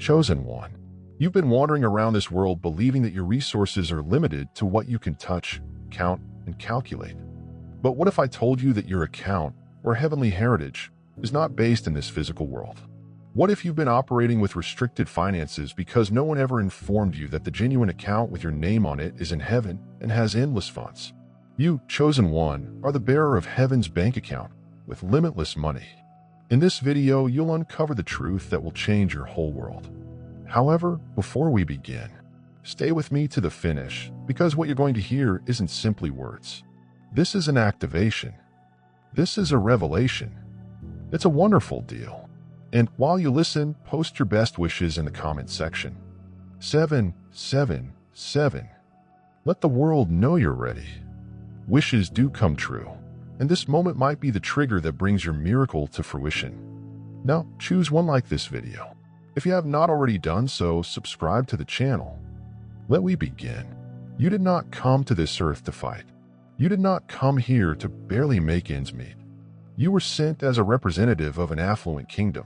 Chosen one. You've been wandering around this world believing that your resources are limited to what you can touch, count, and calculate. But what if I told you that your account, or heavenly heritage, is not based in this physical world? What if you've been operating with restricted finances because no one ever informed you that the genuine account with your name on it is in heaven and has endless funds? You, chosen one, are the bearer of heaven's bank account with limitless money. In this video, you'll uncover the truth that will change your whole world. However, before we begin, stay with me to the finish, because what you're going to hear isn't simply words. This is an activation. This is a revelation. It's a wonderful deal. And while you listen, post your best wishes in the comment section. 777. Let the world know you're ready. Wishes do come true, and this moment might be the trigger that brings your miracle to fruition. Now, choose one like this video. If you have not already done so, subscribe to the channel. Let we begin. You did not come to this earth to fight. You did not come here to barely make ends meet. You were sent as a representative of an affluent kingdom.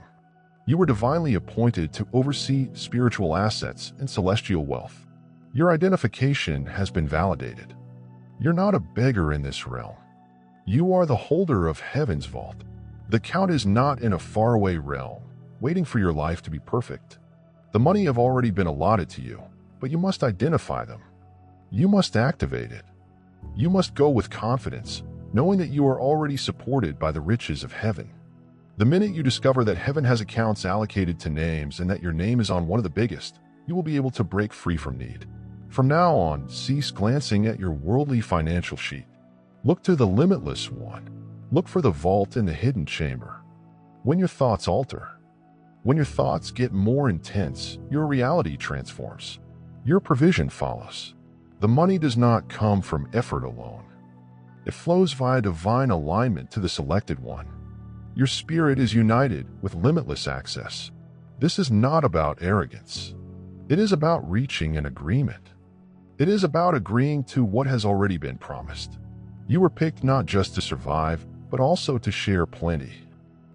You were divinely appointed to oversee spiritual assets and celestial wealth. Your identification has been validated. You're not a beggar in this realm. You are the holder of heaven's vault. The count is not in a faraway realm, waiting for your life to be perfect. The money have already been allotted to you, but you must identify them. You must activate it. You must go with confidence, knowing that you are already supported by the riches of heaven. The minute you discover that heaven has accounts allocated to names and that your name is on one of the biggest, you will be able to break free from need. From now on, cease glancing at your worldly financial sheet. Look to the limitless one. Look for the vault in the hidden chamber. When your thoughts alter, when your thoughts get more intense, your reality transforms. Your provision follows. The money does not come from effort alone. It flows via divine alignment to the selected one. Your spirit is united with limitless access. This is not about arrogance. It is about reaching an agreement. It is about agreeing to what has already been promised. You were picked not just to survive, but also to share plenty.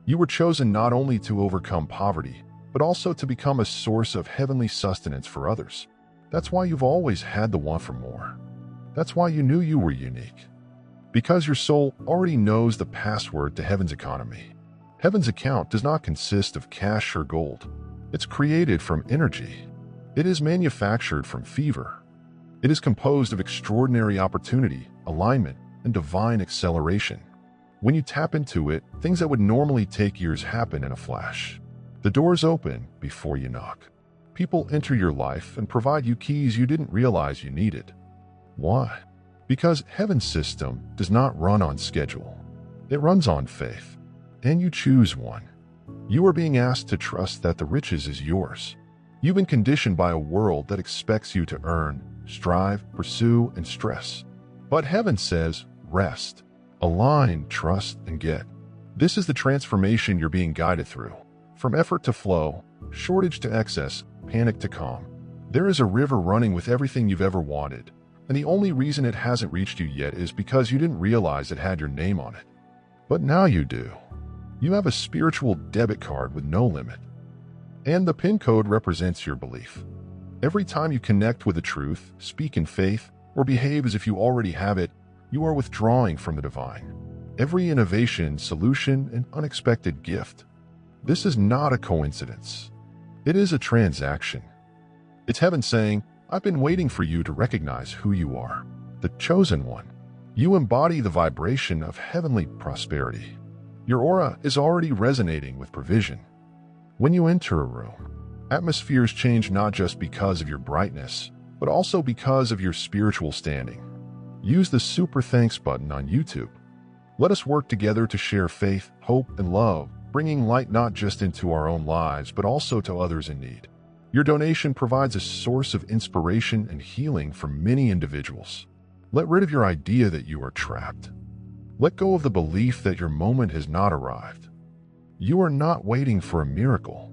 You were chosen not only to overcome poverty, but also to become a source of heavenly sustenance for others. That's why you've always had the want for more. That's why you knew you were unique. Because your soul already knows the password to heaven's economy. Heaven's account does not consist of cash or gold. It's created from energy. It is manufactured from fever. It is composed of extraordinary opportunity, alignment, and divine acceleration. When you tap into it, things that would normally take years happen in a flash. The doors open before you knock. People enter your life and provide you keys you didn't realize you needed. Why? Because heaven's system does not run on schedule. It runs on faith. And you choose one. You are being asked to trust that the riches is yours. You've been conditioned by a world that expects you to earn, strive, pursue, and stress. But heaven says, rest, align, trust, and get. This is the transformation you're being guided through. From effort to flow, shortage to excess, panic to calm. There is a river running with everything you've ever wanted, and the only reason it hasn't reached you yet is because you didn't realize it had your name on it. But now you do. You have a spiritual debit card with no limit. And the PIN code represents your belief. Every time you connect with the truth, speak in faith, or behave as if you already have it, you are withdrawing from the divine. Every innovation, solution, and unexpected gift. This is not a coincidence. It is a transaction. It's heaven saying, I've been waiting for you to recognize who you are, the chosen one. You embody the vibration of heavenly prosperity. Your aura is already resonating with provision. When you enter a room, atmospheres change not just because of your brightness, but also because of your spiritual standing. Use the super thanks button on YouTube. Let us work together to share faith, hope, and love, bringing light not just into our own lives, but also to others in need. Your donation provides a source of inspiration and healing for many individuals. Let rid of your idea that you are trapped. Let go of the belief that your moment has not arrived. You are not waiting for a miracle.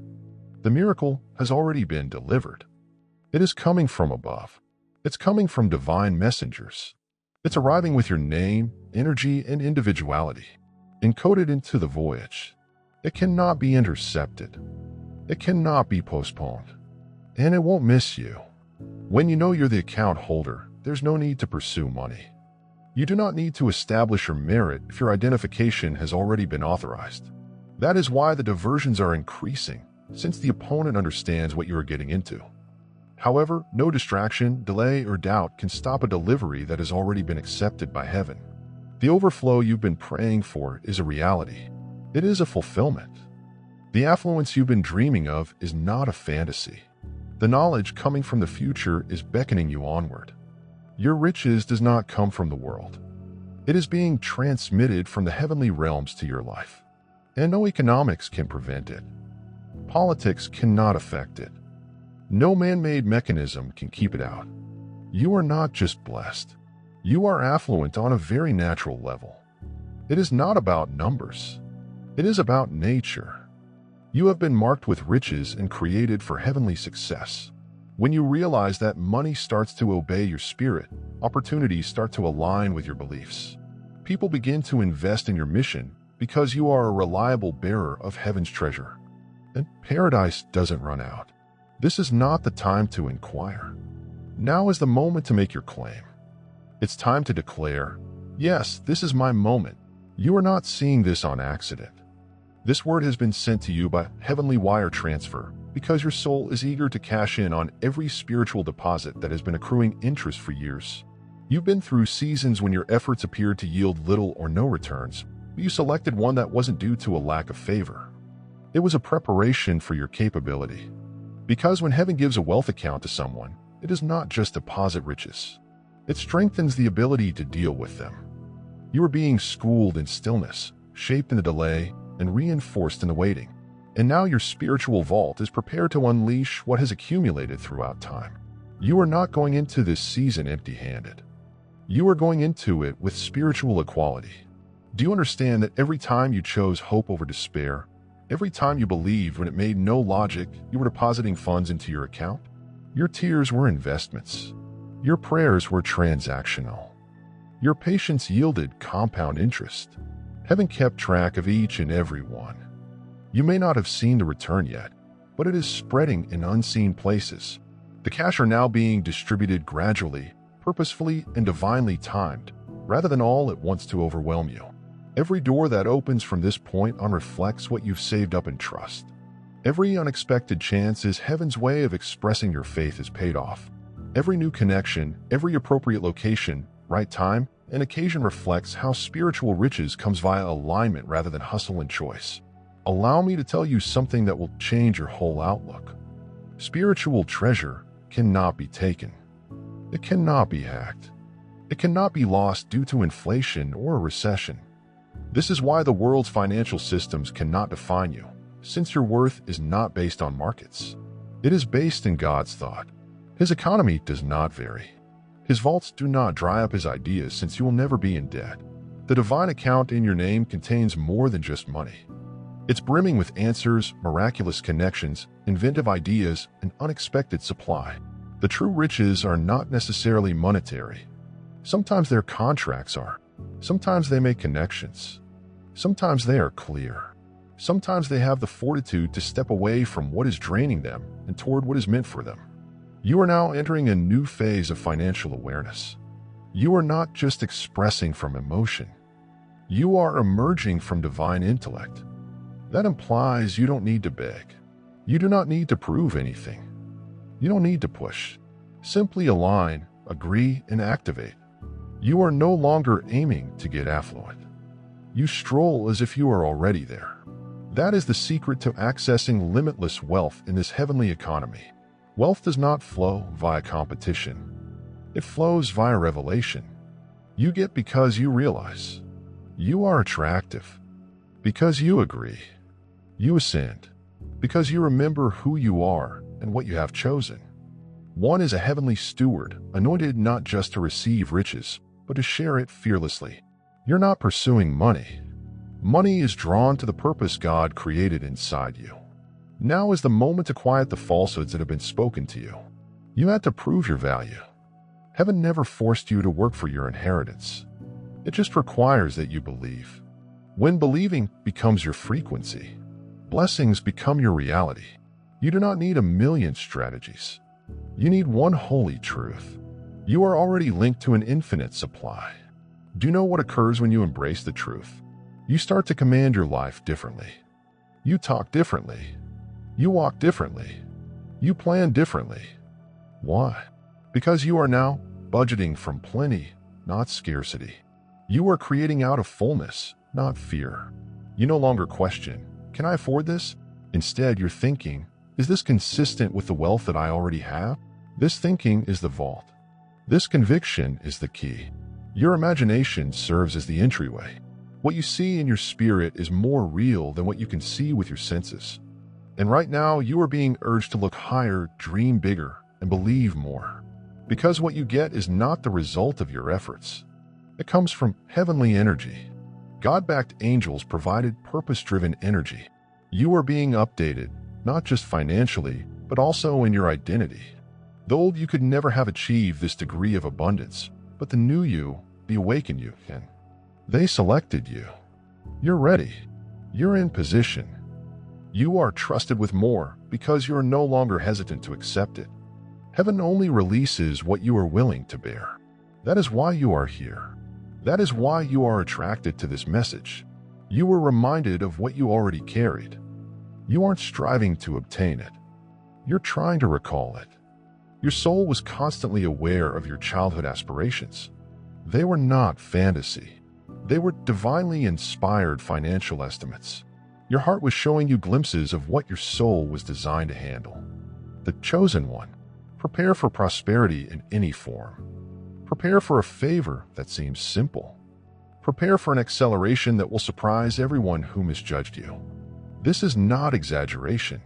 The miracle has already been delivered. It is coming from above. It's coming from divine messengers. It's arriving with your name, energy, and individuality, encoded into the voyage. It cannot be intercepted. It cannot be postponed. and it won't miss you. When you know you're the account holder, there's no need to pursue money. You do not need to establish your merit if your identification has already been authorized. That is why the diversions are increasing, since the opponent understands what you are getting into. However, no distraction, delay, or doubt can stop a delivery that has already been accepted by heaven. The overflow you've been praying for is a reality. It is a fulfillment. The affluence you've been dreaming of is not a fantasy. The knowledge coming from the future is beckoning you onward. Your riches does not come from the world. It is being transmitted from the heavenly realms to your life. And no economics can prevent it. Politics cannot affect it. No man-made mechanism can keep it out. You are not just blessed. You are affluent on a very natural level. It is not about numbers. It is about nature. You have been marked with riches and created for heavenly success. When you realize that money starts to obey your spirit, opportunities start to align with your beliefs. People begin to invest in your mission because you are a reliable bearer of heaven's treasure. And paradise doesn't run out. This is not the time to inquire. Now is the moment to make your claim. It's time to declare, yes, this is my moment. You are not seeing this on accident. This word has been sent to you by heavenly wire transfer because your soul is eager to cash in on every spiritual deposit that has been accruing interest for years. You've been through seasons when your efforts appeared to yield little or no returns, but you selected one that wasn't due to a lack of favor. It was a preparation for your capability. Because when heaven gives a wealth account to someone, it does not just deposit riches. It strengthens the ability to deal with them. You are being schooled in stillness, shaped in the delay, and reinforced in the waiting. And now your spiritual vault is prepared to unleash what has accumulated throughout time. You are not going into this season empty-handed. You are going into it with spiritual equality. Do you understand that every time you chose hope over despair, every time you believed when it made no logic, you were depositing funds into your account? Your tears were investments. Your prayers were transactional. Your patience yielded compound interest. Heaven kept track of each and every one. You may not have seen the return yet, but it is spreading in unseen places. The cash are now being distributed gradually, purposefully, and divinely timed, rather than all at once to overwhelm you. Every door that opens from this point on reflects what you've saved up in trust. Every unexpected chance is heaven's way of expressing your faith is paid off. Every new connection, every appropriate location, right time, and occasion reflects how spiritual riches comes via alignment rather than hustle and choice. Allow me to tell you something that will change your whole outlook. Spiritual treasure cannot be taken. It cannot be hacked. It cannot be lost due to inflation or a recession. This is why the world's financial systems cannot define you, since your worth is not based on markets. It is based in God's thought. His economy does not vary. His vaults do not dry up his ideas, since you will never be in debt. The divine account in your name contains more than just money. It's brimming with answers, miraculous connections, inventive ideas, and unexpected supply. The true riches are not necessarily monetary. Sometimes their contracts are. Sometimes they make connections. Sometimes they are clear. Sometimes they have the fortitude to step away from what is draining them and toward what is meant for them. You are now entering a new phase of financial awareness. You are not just expressing from emotion. You are emerging from divine intellect. That implies you don't need to beg. You do not need to prove anything. You don't need to push. Simply align, agree, and activate. You are no longer aiming to get affluent. You stroll as if you are already there. That is the secret to accessing limitless wealth in this heavenly economy. Wealth does not flow via competition. It flows via revelation. You get because you realize. You are attractive. Because you agree. You ascend. Because you remember who you are and what you have chosen. One is a heavenly steward, anointed not just to receive riches, but to share it fearlessly. You're not pursuing money. Money is drawn to the purpose God created inside you. Now is the moment to quiet the falsehoods that have been spoken to you. You had to prove your value. Heaven never forced you to work for your inheritance. It just requires that you believe. When believing becomes your frequency, blessings become your reality. You do not need a million strategies. You need one holy truth. You are already linked to an infinite supply. Do you know what occurs when you embrace the truth? You start to command your life differently. You talk differently. You walk differently. You plan differently. Why? Because you are now budgeting from plenty, not scarcity. You are creating out of fullness, not fear. You no longer question, can I afford this? Instead, you're thinking, is this consistent with the wealth that I already have? This thinking is the vault. This conviction is the key. Your imagination serves as the entryway. What you see in your spirit is more real than what you can see with your senses. And right now, you are being urged to look higher, dream bigger, and believe more. Because what you get is not the result of your efforts. It comes from heavenly energy. God-backed angels provided purpose-driven energy. You are being updated, not just financially, but also in your identity. The old you could never have achieved this degree of abundance, but the new you, the awakened you, can. They selected you. You're ready. You're in position. You are trusted with more because you are no longer hesitant to accept it. Heaven only releases what you are willing to bear. That is why you are here. That is why you are attracted to this message. You were reminded of what you already carried. You aren't striving to obtain it. You're trying to recall it. Your soul was constantly aware of your childhood aspirations. They were not fantasy. They were divinely inspired financial estimates. Your heart was showing you glimpses of what your soul was designed to handle. The chosen one. Prepare for prosperity in any form. Prepare for a favor that seems simple. Prepare for an acceleration that will surprise everyone who misjudged you. This is not exaggeration.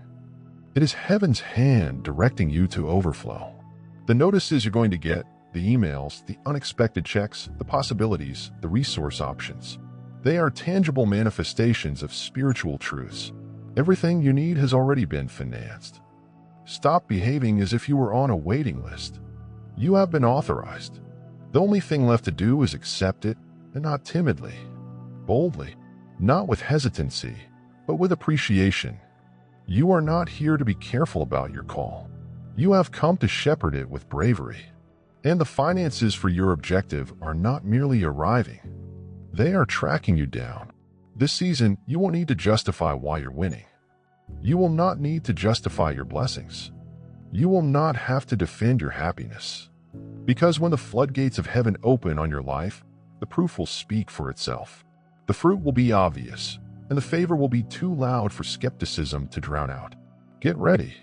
It is heaven's hand directing you to overflow. The notices you're going to get, the emails, the unexpected checks, the possibilities, the resource options. They are tangible manifestations of spiritual truths. Everything you need has already been financed. Stop behaving as if you were on a waiting list. You have been authorized. The only thing left to do is accept it, and not timidly, boldly, not with hesitancy, but with appreciation. You are not here to be careful about your call. You have come to shepherd it with bravery. And the finances for your objective are not merely arriving. They are tracking you down. This season, you won't need to justify why you're winning. You will not need to justify your blessings. You will not have to defend your happiness. Because when the floodgates of heaven open on your life, the proof will speak for itself. The fruit will be obvious, and the favor will be too loud for skepticism to drown out. Get ready.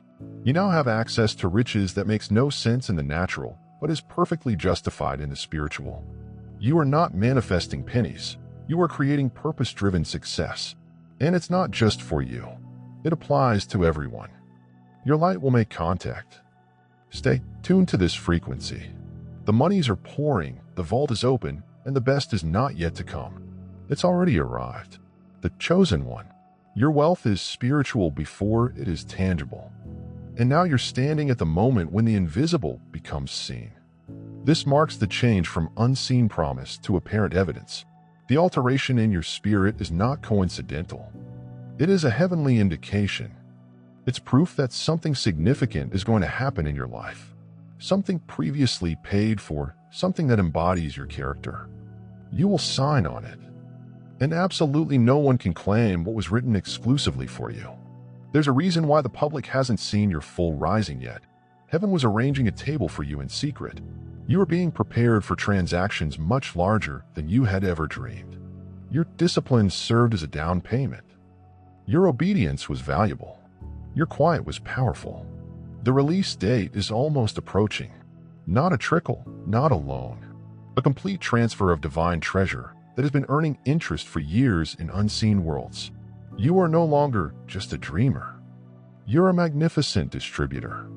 You now have access to riches that makes no sense in the natural, but is perfectly justified in the spiritual. You are not manifesting pennies. You are creating purpose-driven success. And it's not just for you. It applies to everyone. Your light will make contact. Stay tuned to this frequency. The monies are pouring, the vault is open, and the best is not yet to come. It's already arrived. The chosen one. Your wealth is spiritual before it is tangible. And now you're standing at the moment when the invisible becomes seen. This marks the change from unseen promise to apparent evidence. The alteration in your spirit is not coincidental. It is a heavenly indication. It's proof that something significant is going to happen in your life. Something previously paid for, something that embodies your character. You will sign on it. And absolutely no one can claim what was written exclusively for you. There's a reason why the public hasn't seen your full rising yet. Heaven was arranging a table for you in secret. You are being prepared for transactions much larger than you had ever dreamed. Your discipline served as a down payment. Your obedience was valuable. Your quiet was powerful. The release date is almost approaching. Not a trickle, not a loan. A complete transfer of divine treasure that has been earning interest for years in unseen worlds. You are no longer just a dreamer. You're a magnificent distributor.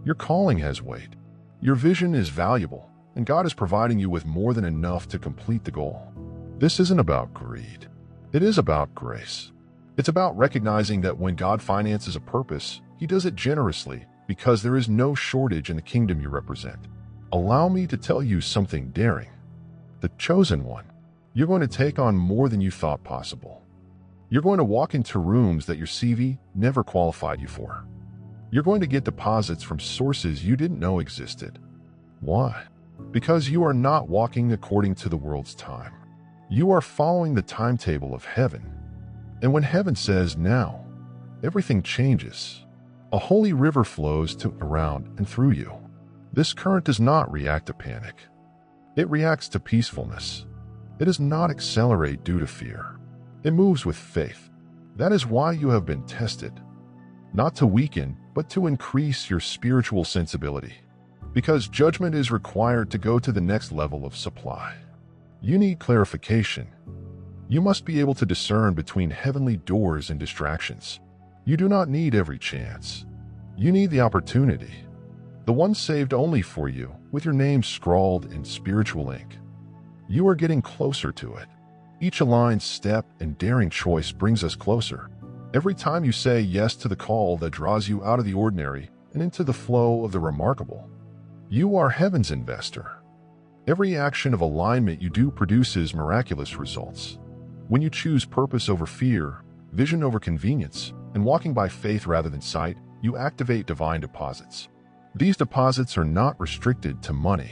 Your calling has weight. Your vision is valuable, and God is providing you with more than enough to complete the goal. This isn't about greed. It is about grace. It's about recognizing that when God finances a purpose, He does it generously because there is no shortage in the kingdom you represent. Allow me to tell you something daring. The chosen one. You're going to take on more than you thought possible. You're going to walk into rooms that your CV never qualified you for. You're going to get deposits from sources you didn't know existed. Why? Because you are not walking according to the world's time. You are following the timetable of heaven. And when heaven says now, everything changes. A holy river flows around and through you. This current does not react to panic. It reacts to peacefulness. It does not accelerate due to fear. It moves with faith. That is why you have been tested. Not to weaken, but to increase your spiritual sensibility. Because judgment is required to go to the next level of supply. You need clarification. You must be able to discern between heavenly doors and distractions. You do not need every chance. You need the opportunity. The one saved only for you, with your name scrawled in spiritual ink. You are getting closer to it. Each aligned step and daring choice brings us closer. Every time you say yes to the call that draws you out of the ordinary and into the flow of the remarkable, you are heaven's investor. Every action of alignment you do produces miraculous results. When you choose purpose over fear, vision over convenience, and walking by faith rather than sight, you activate divine deposits. These deposits are not restricted to money.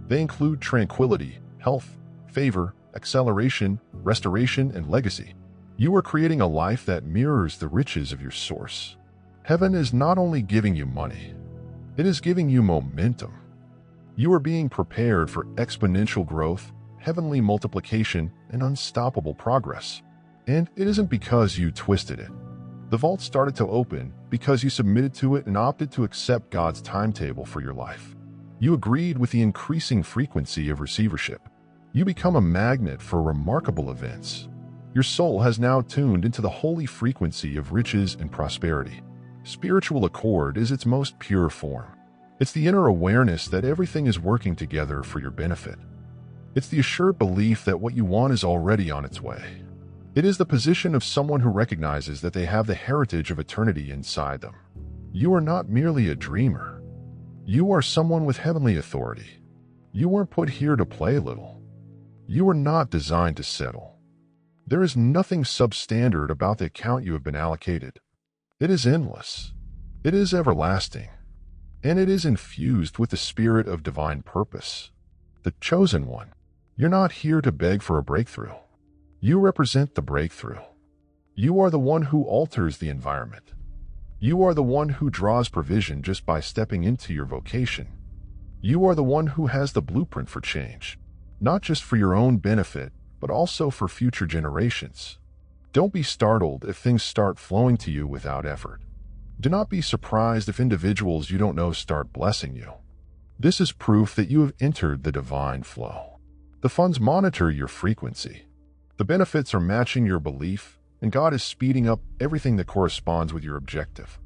They include tranquility, health, favor, acceleration, restoration, and legacy. You are creating a life that mirrors the riches of your source. Heaven is not only giving you money, it is giving you momentum. You are being prepared for exponential growth, heavenly multiplication, and unstoppable progress. And it isn't because you twisted it. The vault started to open because you submitted to it and opted to accept God's timetable for your life. You agreed with the increasing frequency of receivership. You become a magnet for remarkable events. Your soul has now tuned into the holy frequency of riches and prosperity. Spiritual accord is its most pure form. It's the inner awareness that everything is working together for your benefit. It's the assured belief that what you want is already on its way. It is the position of someone who recognizes that they have the heritage of eternity inside them. You are not merely a dreamer. You are someone with heavenly authority. You weren't put here to play little. You are not designed to settle. There is nothing substandard about the account you have been allocated. It is endless. It is everlasting. And it is infused with the spirit of divine purpose. The chosen one. You're not here to beg for a breakthrough. You represent the breakthrough. You are the one who alters the environment. You are the one who draws provision just by stepping into your vocation. You are the one who has the blueprint for change, not just for your own benefit, but also for future generations. Don't be startled if things start flowing to you without effort. Do not be surprised if individuals you don't know start blessing you. This is proof that you have entered the divine flow. The funds monitor your frequency. The benefits are matching your belief, and God is speeding up everything that corresponds with your objective.